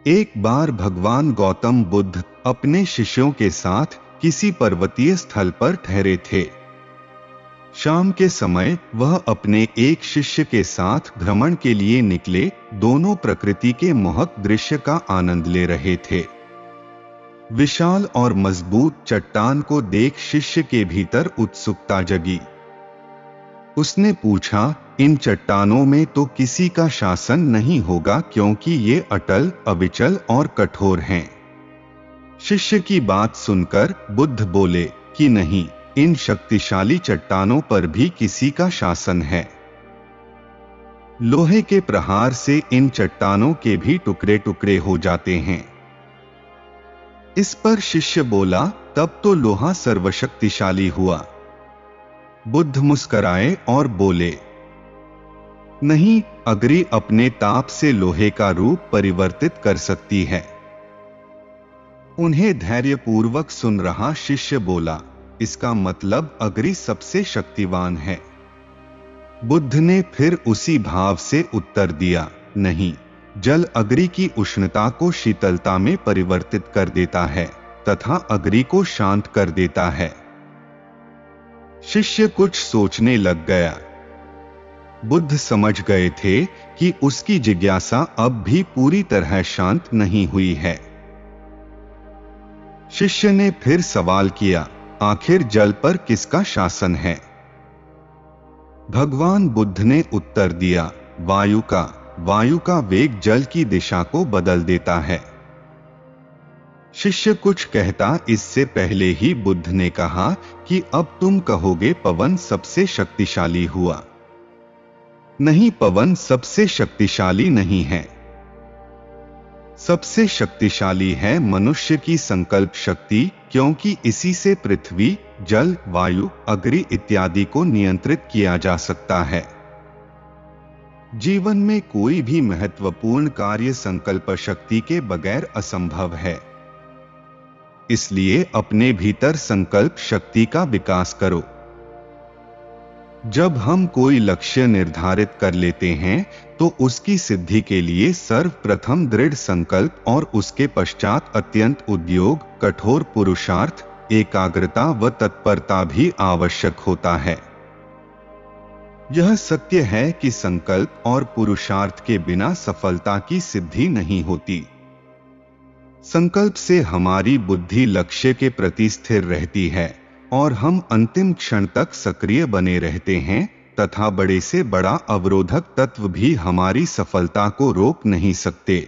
एक बार भगवान गौतम बुद्ध अपने शिष्यों के साथ किसी पर्वतीय स्थल पर ठहरे थे। शाम के समय वह अपने एक शिष्य के साथ भ्रमण के लिए निकले। दोनों प्रकृति के मोहक दृश्य का आनंद ले रहे थे। विशाल और मजबूत चट्टान को देख शिष्य के भीतर उत्सुकता जगी। उसने पूछा, इन चट्टानों में तो किसी का शासन नहीं होगा, क्योंकि ये अटल, अविचल और कठोर हैं। शिष्य की बात सुनकर बुद्ध बोले कि नहीं, इन शक्तिशाली चट्टानों पर भी किसी का शासन है। लोहे के प्रहार से इन चट्टानों के भी टुकड़े टुकड़े हो जाते हैं। इस पर शिष्य बोला, तब तो लोहा सर्वशक्तिशाली हुआ। बुद्ध मुस्कराए और बोले, नहीं, अग्नि अपने ताप से लोहे का रूप परिवर्तित कर सकती है। उन्हें धैर्यपूर्वक सुन रहा शिष्य बोला, इसका मतलब अग्नि सबसे शक्तिवान है। बुद्ध ने फिर उसी भाव से उत्तर दिया, नहीं, जल अग्नि की उष्णता को शीतलता में परिवर्तित कर देता है तथा अग्नि को शांत कर देता है। शिष्य कुछ सोचने लग गया। बुद्ध समझ गए थे कि उसकी जिज्ञासा अब भी पूरी तरह शांत नहीं हुई है। शिष्य ने फिर सवाल किया, आखिर जल पर किसका शासन है? भगवान बुद्ध ने उत्तर दिया, वायु का। वायु का वेग जल की दिशा को बदल देता है। शिष्य कुछ कहता इससे पहले ही बुद्ध ने कहा कि अब तुम कहोगे पवन सबसे शक्तिशाली हुआ। नहीं, पवन सबसे शक्तिशाली नहीं है। सबसे शक्तिशाली है मनुष्य की संकल्प शक्ति, क्योंकि इसी से पृथ्वी, जल, वायु, अग्नि इत्यादि को नियंत्रित किया जा सकता है। जीवन में कोई भी महत्वपूर्ण कार्य संकल्प शक्ति के बगैर असंभव है। इसलिए अपने भीतर संकल्प शक्ति का विकास करो। जब हम कोई लक्ष्य निर्धारित कर लेते हैं तो उसकी सिद्धि के लिए सर्वप्रथम दृढ़ संकल्प और उसके पश्चात अत्यंत उद्योग, कठोर पुरुषार्थ, एकाग्रता व तत्परता भी आवश्यक होता है। यह सत्य है कि संकल्प और पुरुषार्थ के बिना सफलता की सिद्धि नहीं होती। संकल्प से हमारी बुद्धि लक्ष्य के प्रति स्थिर रहती है और हम अंतिम क्षण तक सक्रिय बने रहते हैं तथा बड़े से बड़ा अवरोधक तत्व भी हमारी सफलता को रोक नहीं सकते।